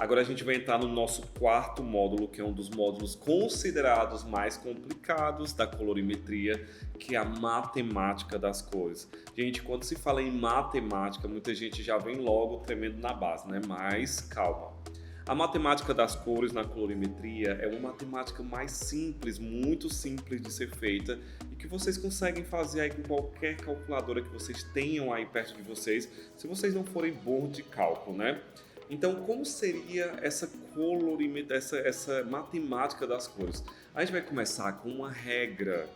Agora a gente vai entrar no nosso quarto módulo, que é um dos módulos considerados mais complicados da colorimetria, que é a matemática das cores. Gente, quando se fala em matemática, muita gente já vem logo tremendo na base, né? Mas calma. A matemática das cores na colorimetria é uma matemática mais simples, muito simples de ser feita e que vocês conseguem fazer aí com qualquer calculadora que vocês tenham aí perto de vocês, se vocês não forem bons de cálculo, né? Então, como seria essa colorimetria, essa matemática das cores? A gente vai começar com uma regra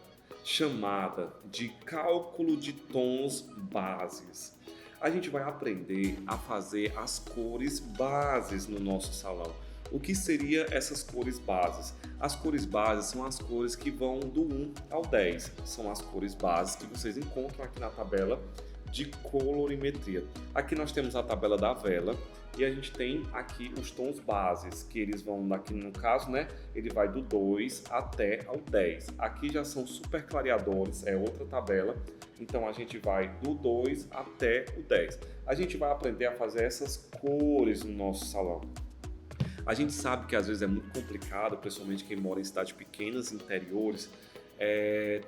chamada de cálculo de tons bases. A gente vai aprender a fazer as cores bases no nosso salão. O que seria essas cores bases? As cores bases são as cores que vão do 1 ao 10. São as cores bases que vocês encontram aqui na tabela de colorimetria. Aqui nós temos a tabela da vela e a gente tem aqui os tons bases, que eles vão, aqui no caso, né, ele vai do 2 até ao 10. Aqui já são super clareadores, é outra tabela, então a gente vai do 2 até o 10. A gente vai aprender a fazer essas cores no nosso salão. A gente sabe que às vezes é muito complicado, principalmente quem mora em cidades pequenas, interiores,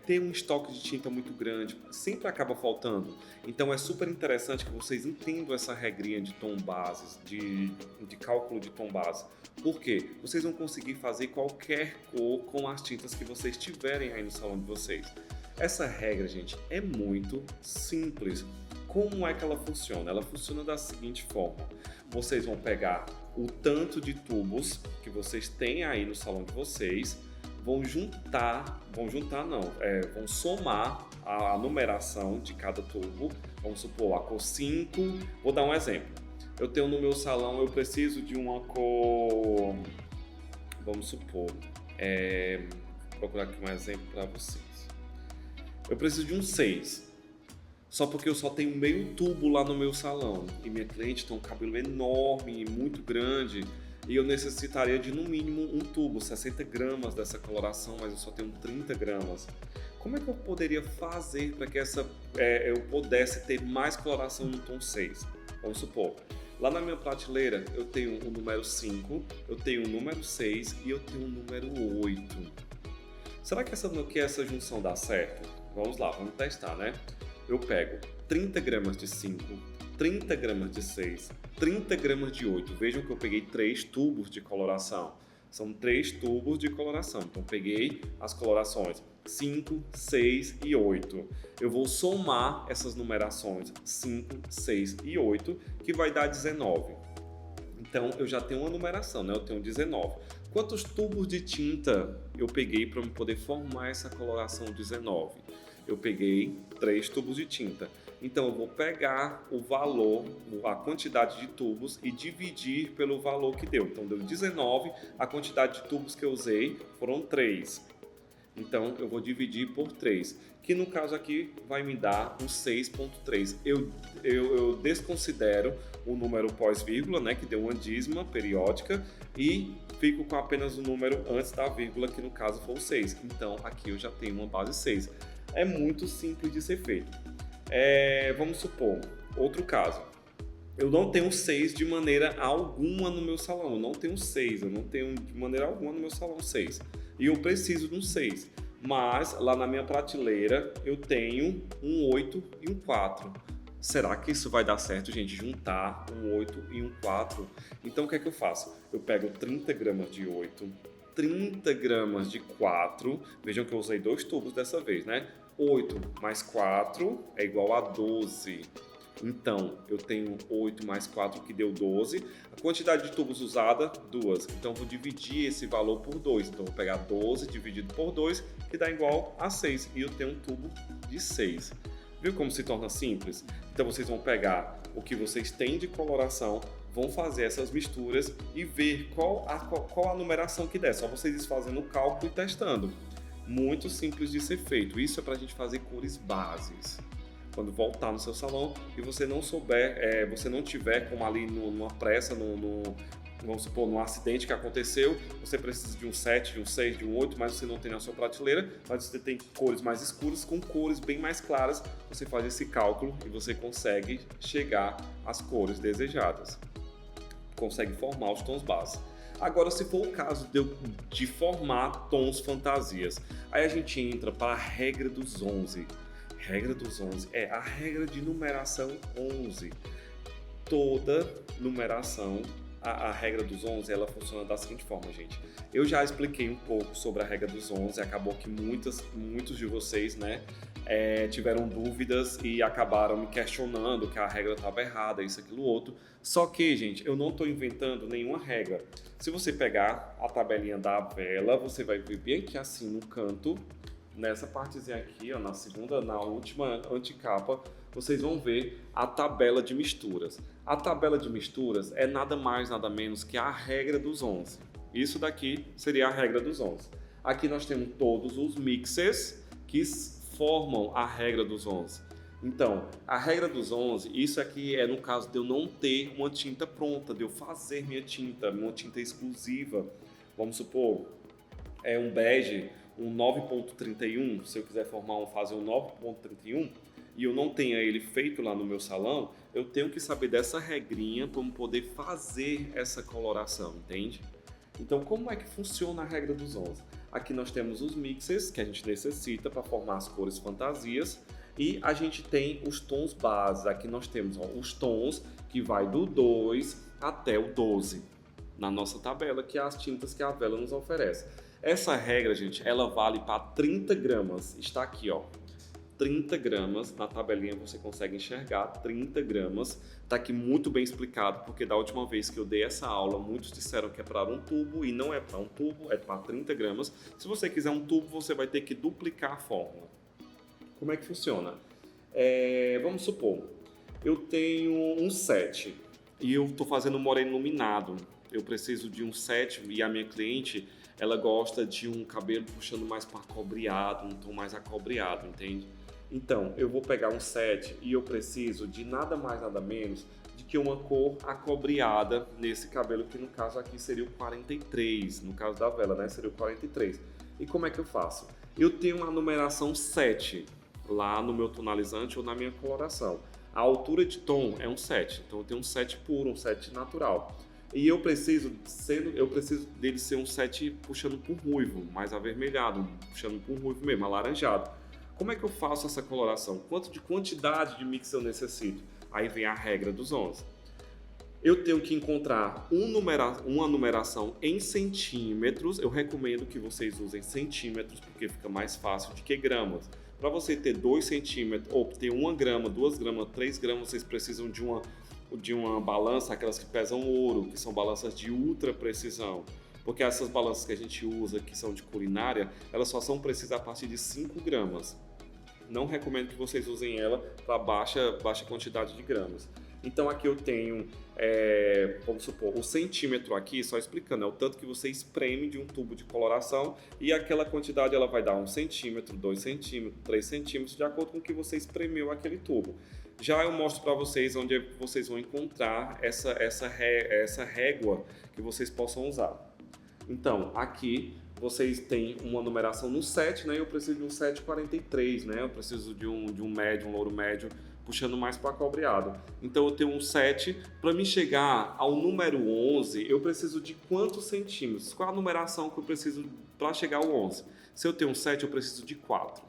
ter um estoque de tinta muito grande, sempre acaba faltando. Então é super interessante que vocês entendam essa regrinha de tom bases, de cálculo de tom base. Por quê? Vocês vão conseguir fazer qualquer cor com as tintas que vocês tiverem aí no salão de vocês. Essa regra, gente, é muito simples. Como é que ela funciona? Ela funciona da seguinte forma. Vocês vão pegar o tanto de tubos que vocês têm aí no salão de vocês, vão somar a numeração de cada tubo. Vamos supor, a cor 5, vou dar um exemplo. Eu tenho no meu salão, eu preciso de uma cor, vamos supor, vou procurar aqui um exemplo para vocês. Eu preciso de um 6, só porque eu só tenho meio tubo lá no meu salão e minha cliente tem um cabelo enorme, muito grande, e eu necessitaria de no mínimo um tubo, 60 gramas dessa coloração, mas eu só tenho 30 gramas. Como é que eu poderia fazer para que eu pudesse ter mais coloração no tom 6? Vamos supor, lá na minha prateleira eu tenho o número 5, eu tenho o número 6 e eu tenho o número 8. Será que essa junção dá certo? Vamos lá, vamos testar, né? Eu pego 30 gramas de 5, 30 gramas de 6, 30 gramas de 8. Vejam que eu peguei 3 tubos de coloração. São 3 tubos de coloração. Então, peguei as colorações 5, 6 e 8. Eu vou somar essas numerações 5, 6 e 8, que vai dar 19. Então, eu já tenho uma numeração, né? Eu tenho 19. Quantos tubos de tinta eu peguei para poder formar essa coloração 19? Eu peguei 3 tubos de tinta. Então eu vou pegar o valor, a quantidade de tubos e dividir pelo valor que deu. Então deu 19, a quantidade de tubos que eu usei foram 3. Então eu vou dividir por 3, que no caso aqui vai me dar um 6,3. Eu desconsidero o número pós-vírgula, né, que deu uma dízima periódica, e fico com apenas o número antes da vírgula, que no caso foi o 6. Então aqui eu já tenho uma base 6. É muito simples de ser feito. Vamos supor, outro caso. Eu não tenho 6 de maneira alguma no meu salão. Eu não tenho de maneira alguma no meu salão 6. E eu preciso de um 6. Mas lá na minha prateleira eu tenho um 8 e um 4. Será que isso vai dar certo, gente? Juntar um 8 e um 4? Então o que é que eu faço? Eu pego 30 gramas de 8, 30 gramas de 4. Vejam que eu usei 2 tubos dessa vez, né? 8 mais 4 é igual a 12. Então, eu tenho 8 mais 4, que deu 12. A quantidade de tubos usada, 2. Então, eu vou dividir esse valor por 2. Então, eu vou pegar 12 dividido por 2, que dá igual a 6. E eu tenho um tubo de 6. Viu como se torna simples? Então, vocês vão pegar o que vocês têm de coloração, vão fazer essas misturas e ver qual a numeração que der. Só vocês fazendo o cálculo e testando. Muito simples de ser feito. Isso é para a gente fazer cores bases. Quando voltar no seu salão e você não souber, você não tiver como ali numa pressa, vamos supor, num acidente que aconteceu, você precisa de um 7, de um 6, de um 8, mas você não tem na sua prateleira, mas você tem cores mais escuras com cores bem mais claras, você faz esse cálculo e você consegue chegar às cores desejadas. consegue formar os tons base. Agora, se for o caso de formar tons fantasias, aí a gente entra para a regra dos 11. Regra dos 11 é a regra de numeração 11. Toda numeração, a regra dos 11, ela funciona da seguinte forma, gente. Eu já expliquei um pouco sobre a regra dos 11, acabou que muitos de vocês, né, tiveram dúvidas e acabaram me questionando que a regra estava errada, isso, aquilo, outro. Só que, gente, eu não estou inventando nenhuma regra. Se você pegar a tabelinha da vela, você vai ver bem aqui assim no canto, nessa partezinha aqui, ó, na última anticapa, vocês vão ver a tabela de misturas. A tabela de misturas é nada mais, nada menos que a regra dos 11. Isso daqui seria a regra dos 11. Aqui nós temos todos os mixes que formam a regra dos 11. Então, a regra dos 11, isso aqui é no caso de eu não ter uma tinta pronta, de eu fazer uma tinta exclusiva. Vamos supor, é um bege, um 9.31, se eu quiser fazer um 9.31 e eu não tenha ele feito lá no meu salão, eu tenho que saber dessa regrinha para poder fazer essa coloração, entende? Então, como é que funciona a regra dos 11? Aqui nós temos os mixes que a gente necessita para formar as cores fantasias e a gente tem os tons base. Aqui nós temos os tons que vai do 2 até o 12 na nossa tabela, que é as tintas que a vela nos oferece. Essa regra, gente, ela vale para 30 gramas. Está aqui, ó. 30 gramas, na tabelinha você consegue enxergar 30 gramas. Está aqui muito bem explicado, porque da última vez que eu dei essa aula, muitos disseram que é para um tubo e não é para um tubo, é para 30 gramas. Se você quiser um tubo, você vai ter que duplicar a fórmula. Como é que funciona? Vamos supor, eu tenho um set e eu estou fazendo um moreno iluminado. Eu preciso de um set e a minha cliente, ela gosta de um cabelo puxando mais para acobreado, um tom mais acobreado, entende? Então, eu vou pegar um set e eu preciso de nada mais, nada menos de que uma cor acobreada nesse cabelo, que no caso aqui seria o 43, no caso da vela, né? Seria o 43. E como é que eu faço? Eu tenho uma numeração 7 lá no meu tonalizante ou na minha coloração. A altura de tom é um 7, então eu tenho um 7 puro, um 7 natural. E eu preciso dele ser um 7 puxando para um ruivo, mais avermelhado, puxando para um ruivo mesmo, alaranjado. Como é que eu faço essa coloração? Quanto de quantidade de mix eu necessito? Aí vem a regra dos 11. Eu tenho que encontrar uma numeração em centímetros. Eu recomendo que vocês usem centímetros, porque fica mais fácil do que gramas. Para você ter 2 centímetros, ou ter 1 grama, 2 gramas, 3 gramas, vocês precisam de uma balança, aquelas que pesam ouro, que são balanças de ultra precisão. Porque essas balanças que a gente usa, que são de culinária, elas só são precisas a partir de 5 gramas. Não recomendo que vocês usem ela para baixa quantidade de gramas. Então aqui eu tenho, vamos supor, o centímetro aqui, só explicando, é o tanto que você espreme de um tubo de coloração e aquela quantidade ela vai dar 1 centímetro, 2 centímetros, 3 centímetros, de acordo com o que você espremeu aquele tubo. Já eu mostro para vocês onde vocês vão encontrar essa régua que vocês possam usar. Então, aqui vocês têm uma numeração no 7, né? Eu preciso de um 7,43, né? Eu preciso de um médio, um louro médio, puxando mais para acobreado. Então, eu tenho um 7. Para me chegar ao número 11, eu preciso de quantos centímetros? Qual a numeração que eu preciso para chegar ao 11? Se eu tenho um 7, eu preciso de 4.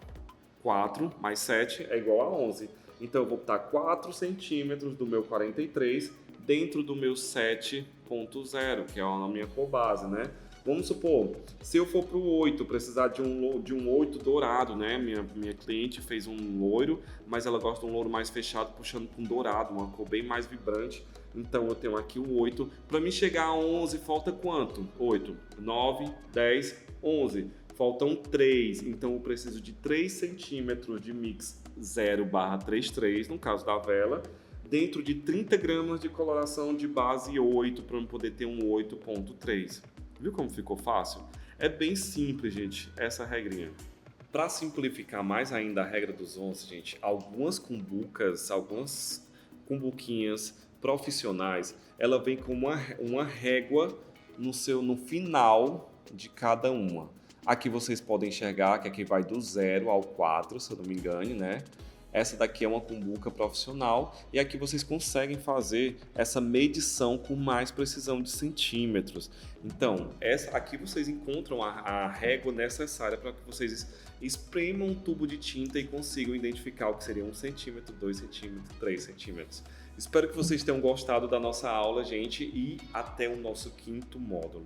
4 mais 7 é igual a 11. Então, eu vou botar 4 centímetros do meu 43 dentro do meu 7.0, que é a minha cor base, né? Vamos supor, se eu for para o 8, precisar de um 8 dourado, né? Minha cliente fez um loiro, mas ela gosta de um louro mais fechado, puxando com dourado, uma cor bem mais vibrante. Então eu tenho aqui o 8. Para mim chegar a 11, falta quanto? 8, 9, 10, 11. Faltam 3, então eu preciso de 3 centímetros de mix 0/33, no caso da vela, dentro de 30 gramas de coloração de base 8, para eu poder ter um 8.3. Viu como ficou fácil? É bem simples, gente, essa regrinha. Para simplificar mais ainda a regra dos 11, gente, algumas cumbuquinhas profissionais, ela vem com uma régua no final de cada uma. Aqui vocês podem enxergar que aqui vai do 0 ao 4, se eu não me engano, né? Essa daqui é uma cumbuca profissional e aqui vocês conseguem fazer essa medição com mais precisão de centímetros. Então, aqui vocês encontram a régua necessária para que vocês espremam um tubo de tinta e consigam identificar o que seria 1 centímetro, 2 centímetros, 3 centímetros. Espero que vocês tenham gostado da nossa aula, gente, e até o nosso 5º módulo.